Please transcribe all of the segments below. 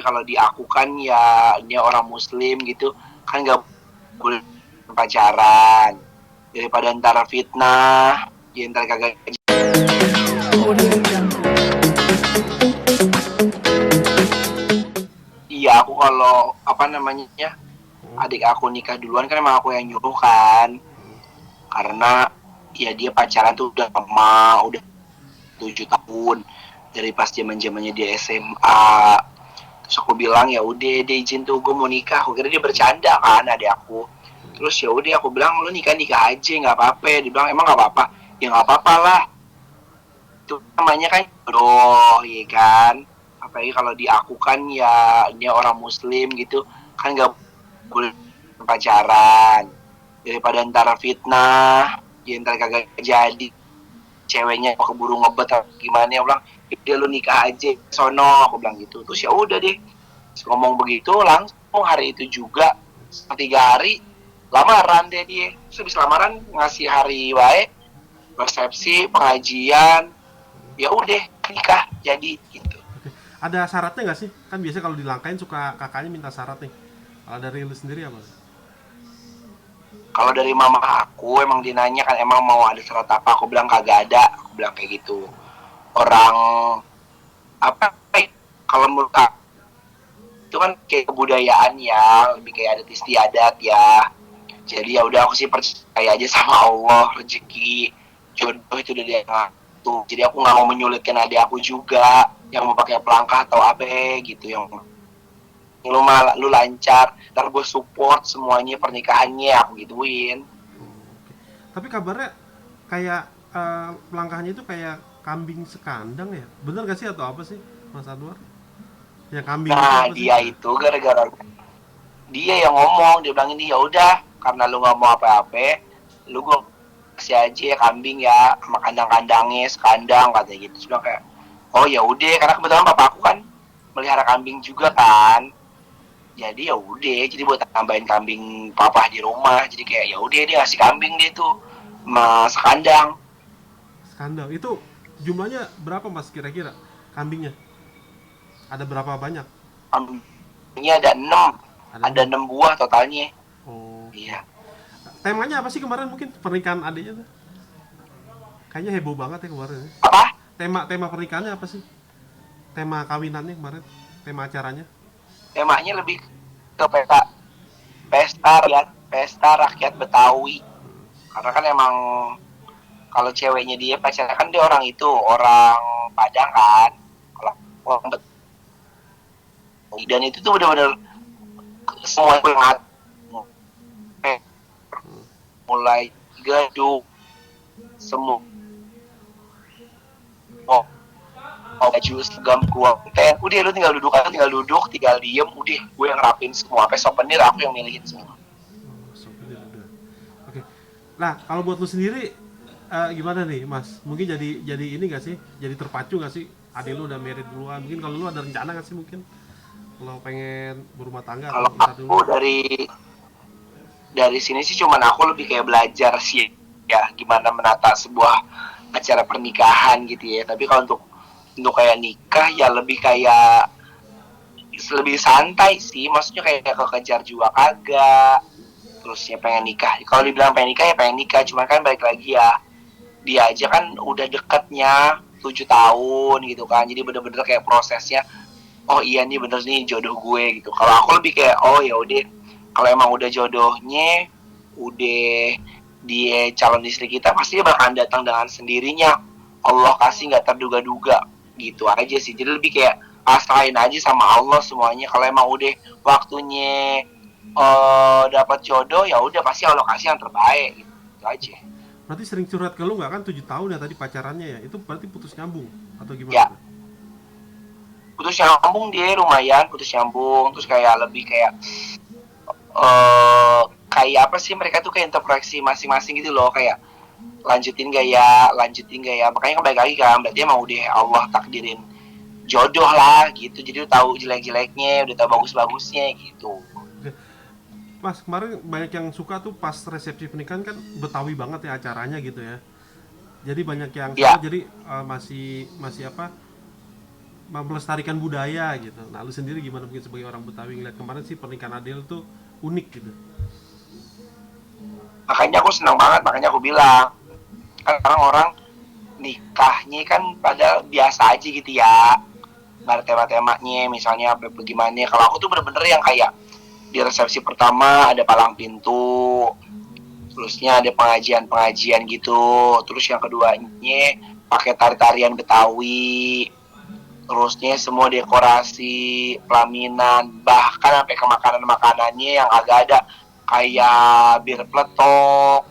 kalau di aku kan ya ini orang muslim gitu kan nggak boleh pacaran daripada antara fitnah ya ntar kagak. Iya aku kalau apa namanya adik aku nikah duluan kan emang aku yang nyuruh kan karena ya dia pacaran tuh udah lama udah 7 tahun dari pas zaman zamannya dia SMA. Terus aku bilang ya udah dia izin tuh gue mau nikah. Aku kira dia bercanda kan adik aku. Terus ya udah aku bilang lu nikah aja nggak apa-apa. Dia bilang emang nggak apa-apa. Ya nggak apa-apa lah. Itu namanya kan jodoh ya kan. Apalagi kalau di aku kan ya ini orang muslim gitu kan nggak boleh pacaran daripada antara fitnah ya ntar kagak jadi ceweknya keburu ngebet atau gimana ya bilang dia lu nikah aja sono aku bilang gitu terus ya udah deh ngomong begitu langsung hari itu juga 3 hari lamaran deh dia terus habis lamaran ngasih hari wae resepsi pengajian ya udah nikah jadi gitu. Oke. Ada syaratnya nggak sih? Kan biasanya kalau dilangkain suka kakaknya minta syarat nih. Kalau dari lu sendiri apa? Kalau dari mama aku emang dinanya kan emang mau ada syarat apa aku bilang kagak ada aku bilang kayak gitu orang apa kalau menurut aku itu kan kayak kebudayaan ya lebih kayak adat istiadat ya jadi ya udah aku sih percaya aja sama Allah rezeki jodoh itu udah dia ngatur jadi aku nggak mau menyulitkan adik aku juga yang mau pakai pelangkah atau apa gitu yang lu malah lu lancar ntar gue support semuanya pernikahannya aku gituin. Oke. Tapi kabarnya kayak langkahnya itu kayak kambing sekandang ya? Bener gak sih atau apa sih, Mas Anwar? Yang kambing itu Nah apa sih? dia itu gara-gara dia yang ngomong dia bilang ini ya udah karena lu nggak mau apa-apa lu gue kasih aja kambing ya sama kandang-kandangnya sekandang katanya gitu terus bilang kayak oh ya udah karena kebetulan bapak aku kan melihara kambing juga kan jadi ya udah jadi buat tambahin kambing papa di rumah jadi kayak ya udah dia ngasih kambing dia tuh mas kandang. Sekandang. Itu jumlahnya berapa Mas kira-kira kambingnya? Ada berapa banyak? Kambingnya ada 6 Ada ada 6. 6 buah totalnya. Oke. Iya. Temanya apa sih kemarin mungkin pernikahan adiknya tuh? Kayaknya heboh banget ya kemarin ya. Apa Tema tema pernikahannya apa sih? Tema kawinannya kemarin? Tema acaranya? temanya lebih ke pesta rakyat Betawi karena kan emang kalau ceweknya dia pacarnya kan dia orang itu orang Padang kan kalau orang Betawi dan itu tuh benar-benar semua yang mulai gaduh semua oh, oh baju seragam konten udah lu tinggal diem udah gue yang rapin semua sampai souvenir aku yang milihin semua. Oh, souvenir udah. Oke. Nah, kalau buat lu sendiri gimana nih, Mas? Mungkin jadi ini gak sih? Jadi terpacu gak sih? Adik lu udah married duluan. Mungkin kalau lu ada rencana gak sih mungkin? Kalau pengen berumah tangga Kalau atau ntar aku dulu? dari sini sih cuman aku lebih kayak belajar sih ya gimana menata sebuah acara pernikahan gitu ya tapi kalau untuk kayak nikah ya lebih santai sih maksudnya kayak kekejar juga kagak terusnya pengen nikah kalau dibilang pengen nikah ya pengen nikah cuman kan balik lagi ya dia aja kan udah deketnya 7 tahun gitu kan jadi bener-bener kayak prosesnya oh iya nih bener nih jodoh gue gitu kalau aku lebih kayak oh ya udah kalau emang udah jodohnya udah dia calon istri kita pasti dia bakalan datang dengan sendirinya Allah kasih nggak terduga-duga gitu aja sih jadi lebih kayak pasrahin aja sama Allah semuanya kalau emang udah waktunya dapat jodoh ya udah pasti Allah kasih yang terbaik gitu, gitu aja. Berarti sering curhat ke lu nggak kan 7 tahun ya tadi pacarannya ya? Itu berarti putus nyambung atau gimana Ya tuh? putus nyambung dia lumayan putus nyambung terus kayak lebih kayak eh kayak apa sih mereka tuh kayak interproyeksi masing-masing gitu loh kayak lanjutin gak ya makanya kembali lagi kan berarti emang udah Allah takdirin jodoh lah gitu jadi udah tahu jelek-jeleknya udah tahu bagus-bagusnya gitu. Oke. Mas, kemarin banyak yang suka tuh pas resepsi pernikahan kan Betawi banget ya acaranya gitu ya. Jadi banyak yang sana Ya jadi masih masih apa? melestarikan budaya gitu. Nah, lu sendiri gimana mungkin sebagai orang Betawi ngeliat kemarin sih pernikahan Adele tuh unik gitu. Makanya aku senang banget, makanya aku bilang kan orang-orang nikahnya kan pada biasa aja gitu ya, nggak ada tema-temanya misalnya apa bagaimana. Kalau aku tuh bener-bener yang kayak di resepsi pertama ada palang pintu, terusnya ada pengajian-pengajian gitu, terus yang keduanya pakai tari-tarian Betawi, terusnya semua dekorasi pelaminan, bahkan sampai ke makanan-makanannya yang agak ada kayak bir peletok,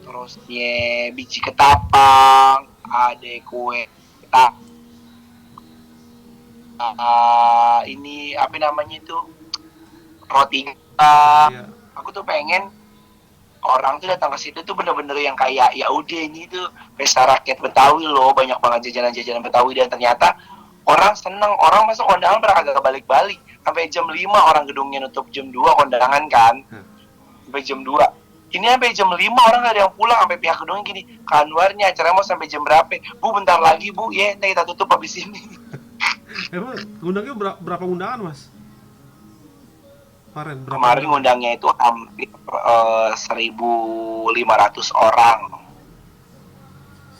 terusnya biji ketapang, ada kue ini apa namanya itu, roti gambang. Iya. Aku tuh pengen orang tuh datang ke situ tuh bener-bener yang kayak ya udah ini tuh pesta rakyat Betawi loh, banyak banget jajanan-jajanan Betawi, dan ternyata orang seneng, orang masuk kondangan pada kagak balik-balik sampai jam 5, orang gedungnya nutup jam 2 kondangan kan, Hah. sampai jam 2. Ini sampai jam 5 orang gak ada yang pulang, sampai pihak gedungnya gini, Kanwarnya acaranya mau sampai jam berapa? Bu bentar lagi bu, ya nanti kita tutup habis ini. Emang undangnya berapa undangan mas? Kemarin berapa Kemarin undangan? ngundangnya itu hampir 1.500 orang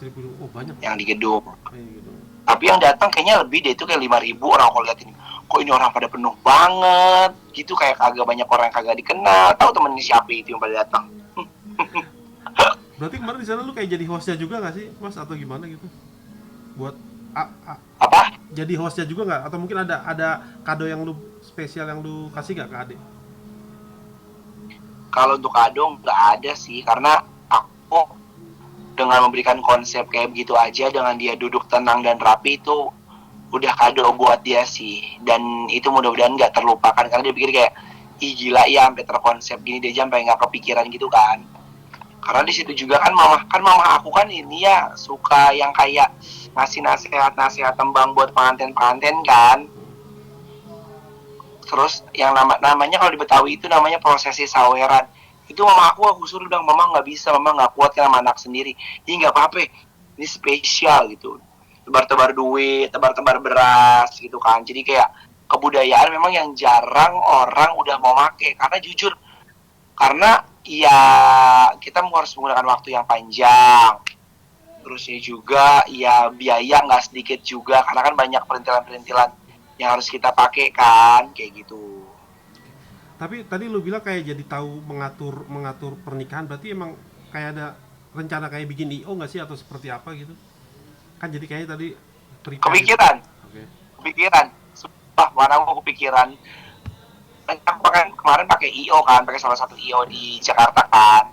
1000. Oh banyak. yang di gedung. Gitu. Tapi yang datang kayaknya lebih deh, itu kayak 5.000 orang. Aku lihat ini, kok ini orang pada penuh banget gitu, kayak kagak banyak orang yang kagak dikenal. Tahu temen siapa itu yang pada datang? Berarti kemarin di sana lu kayak jadi hostnya juga nggak sih mas atau gimana gitu? Buat Apa? jadi hostnya juga nggak? Atau mungkin ada kado yang lu spesial yang lu kasih nggak ke adik? Kalau untuk kado nggak ada sih, karena aku dengan memberikan konsep kayak begitu aja, dengan dia duduk tenang dan rapi, itu udah kado buat dia sih. Dan itu mudah-mudahan nggak terlupakan, karena dia pikir kayak ih gila ya sampai terkonsep gini, dia sampai nggak kepikiran gitu kan. Karena di situ juga kan mama aku kan ini ya suka yang kayak ngasih nasihat tembang buat pengantin kan. Terus yang namanya kalau di Betawi itu namanya prosesi saweran. Itu mama aku suruh bilang, mama nggak bisa, mama nggak kuat kan sama anak sendiri. Ini nggak apa-apa, ini spesial gitu. Tebar-tebar duit, tebar-tebar beras gitu kan. Jadi kayak kebudayaan memang yang jarang orang udah mau make. Karena jujur, karena ya kita harus menggunakan waktu yang panjang. Terusnya juga ya biaya nggak sedikit juga, karena kan banyak perintilan-perintilan yang harus kita pakai kan, kayak gitu. Tapi tadi lu bilang kayak jadi tahu mengatur mengatur pernikahan, berarti emang kayak ada rencana kayak bikin IO nggak sih atau seperti apa gitu? Kan jadi kayaknya tadi prepare gitu. Kepikiran, Oke. kepikiran. Sumpah, mana aku kepikiran. Aku kan kemarin pakai IO kan, pakai salah satu IO di Jakarta kan.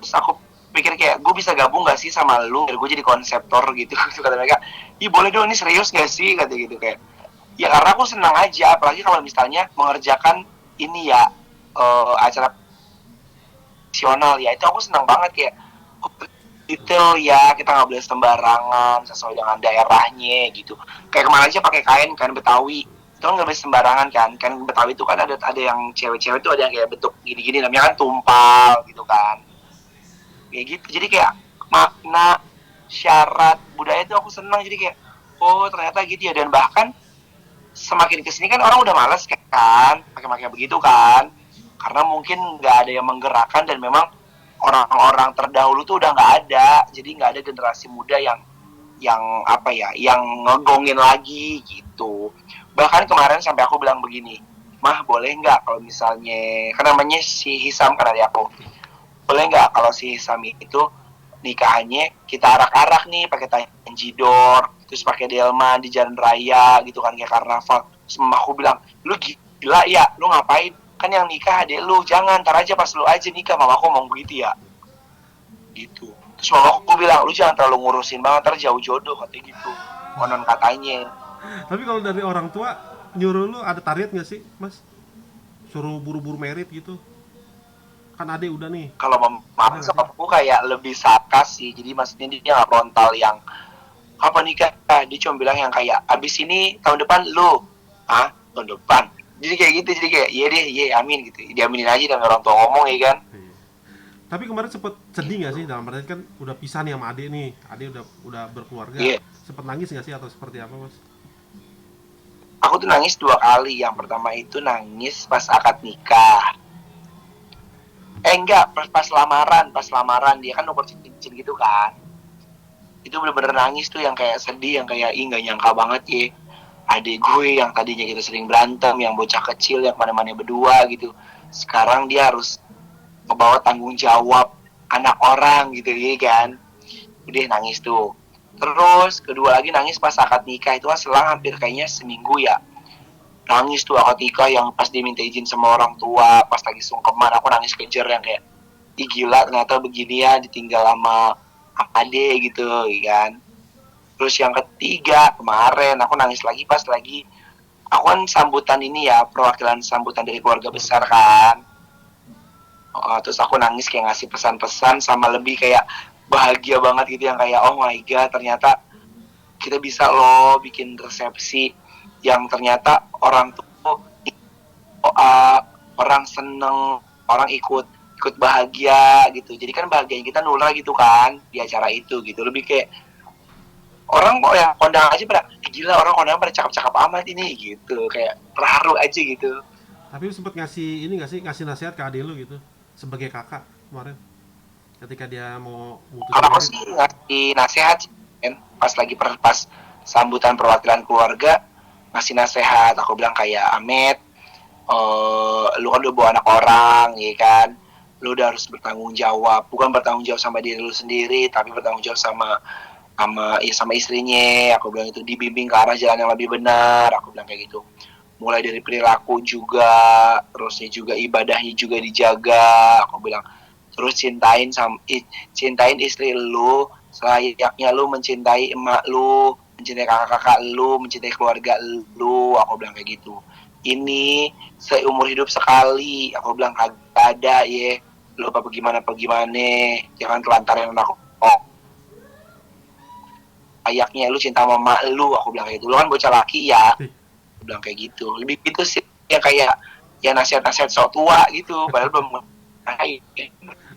Terus aku pikir kayak gue bisa gabung gak sih sama lu, biar gue jadi konseptor gitu. Terus kata mereka, ih boleh dong, ini serius gak sih, kata gitu. Kayak ya karena aku senang aja, apalagi kalau misalnya mengerjakan ini ya, acara nasional ya, itu aku senang banget kayak detail ya, kita nggak boleh sembarangan, sesuai dengan daerahnya gitu. Kayak kemarin aja pakai kain Betawi, itu kan nggak boleh sembarangan kan. Kain Betawi itu kan ada yang cewek-cewek itu ada yang kayak bentuk gini-gini, namanya kan tumpal gitu kan, kayak gitu. Jadi kayak makna syarat budaya itu aku senang, jadi kayak oh ternyata gitu ya. Dan bahkan semakin kesini kan orang udah malas kan pakai-pakai begitu kan, karena mungkin nggak ada yang menggerakkan, dan memang orang-orang terdahulu tuh udah nggak ada, jadi nggak ada generasi muda yang apa ya, yang ngegongin lagi gitu. Bahkan kemarin sampai aku bilang begini, mah boleh nggak kalau misalnya, kan namanya si Hisam kan ada aku, boleh nggak kalau si Hisam itu nikahannya kita arak-arak nih pakai tanjidor, terus pakai delman di jalan raya gitu kan, kayak karnaval. Terus aku bilang, lu gila ya, lu ngapain, kan yang nikah adek lu, jangan, ntar aja pas lu aja nikah. Mama aku ngomong begitu ya gitu. Terus mama aku bilang, lu jangan terlalu ngurusin banget, ntar jauh jodoh, katanya gitu, konon katanya. Tapi kalau dari orang tua nyuruh lu ada target nggak sih mas? Suruh buru-buru merit gitu? Kan adek udah nih. Kalau Ada mama nggak sih? sama aku kayak lebih sarkas sih, jadi maksudnya dia nggak frontal yang apa nikah. Dia cuma bilang yang kayak abis ini tahun depan lu, tahun depan, jadi kayak gitu. Jadi kayak iya deh, iya amin gitu, diaminin aja dengan orang tua ngomong ya kan. Iya. Tapi kemarin sempet sedih nggak sih, dalam arti kan udah pisah nih sama adek nih, adek udah berkeluarga, Iya, sempet nangis nggak sih atau seperti apa mas? aku tuh nangis 2 kali. Yang pertama itu nangis pas akad nikah. Enggak, pas lamaran dia kan nomor cincin gitu kan. Itu bener-bener nangis tuh yang kayak sedih, yang kayak nggak nyangka banget ya. Adik gue yang tadinya kita sering berantem, yang bocah kecil yang mana-mana berdua gitu. Sekarang dia harus membawa tanggung jawab anak orang gitu ya kan. Udah nangis tuh. Terus kedua lagi nangis pas akad nikah, itu kan selang hampir kayaknya seminggu ya. Nangis tuh akad nikah yang pas diminta izin sama orang tua, pas lagi sungkeman aku nangis kejer yang kayak ih gila ternyata begini ya ditinggal sama ade gitu kan. Terus yang ketiga kemarin aku nangis lagi pas lagi aku kan sambutan ini ya, perwakilan sambutan dari keluarga besar kan. Terus aku nangis kayak ngasih pesan-pesan sama lebih kayak bahagia banget gitu yang kayak oh my god ternyata kita bisa loh bikin resepsi yang ternyata orang tuh orang seneng, orang ikut bahagia gitu. Jadi kan bahagianya kita nular gitu kan di acara itu gitu. Lebih kayak orang kok yang kondang aja pada gila, orang kondang pada cakep-cakep amat ini gitu, kayak terharu aja gitu. Tapi lu sempet ngasih ini nggak sih, ngasih nasihat ke adik lu gitu sebagai kakak kemarin ketika dia mau mutusin Kalau aku merit? sih ngasih nasihat kan pas sambutan perwakilan keluarga, ngasih nasihat. Aku bilang kayak Amet, lu kan udah bawa anak orang ya kan, lu udah harus bertanggung jawab, bukan bertanggung jawab sama diri lu sendiri tapi bertanggung jawab sama istrinya. Aku bilang itu dibimbing ke arah jalan yang lebih benar, aku bilang kayak gitu. Mulai dari perilaku juga, terusnya juga ibadahnya juga dijaga, aku bilang. Terus cintain istri lu selayaknya lu mencintai emak lu, mencintai kakak-kakak lu, mencintai keluarga lu, aku bilang kayak gitu. Ini seumur hidup sekali, aku bilang kagak ada ya lu apa gimana jangan telantarin aku. Layaknya lu cinta sama emak lu, aku bilang kayak gitu. Lu kan bocah laki ya, aku bilang kayak gitu. Lebih gitu sih yang kayak ya nasihat-nasihat sok tua gitu, padahal belum.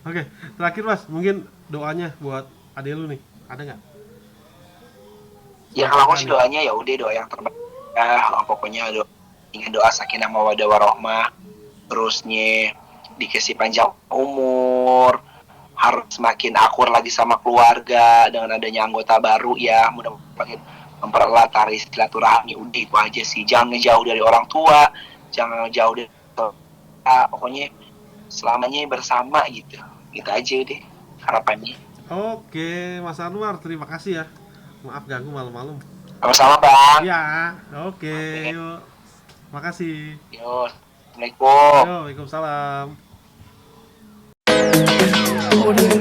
Oke, terakhir Mas, mungkin doanya buat adik lu nih, ada nggak? Ya Sebagai kalau aku kakak sih nih. doanya ya udah doa yang terbaik ya, pokoknya ingin doa sakinah mawaddah warahmah, terusnya dikasih panjang umur, harus semakin akur lagi sama keluarga dengan adanya anggota baru ya, mudah-mudahan mempererat tali silaturahmi. Udah itu aja sih, jangan ngejauh dari orang tua, jangan ngejauh dari pokoknya selamanya bersama gitu, gitu aja deh harapannya. Oke, Mas Anwar, terima kasih ya. Maaf ganggu malam-malam. Sama-sama bang. Ya, oke, Oke, yuk. Makasih. yuk, assalamualaikum. Yo, Waalaikumsalam. Audio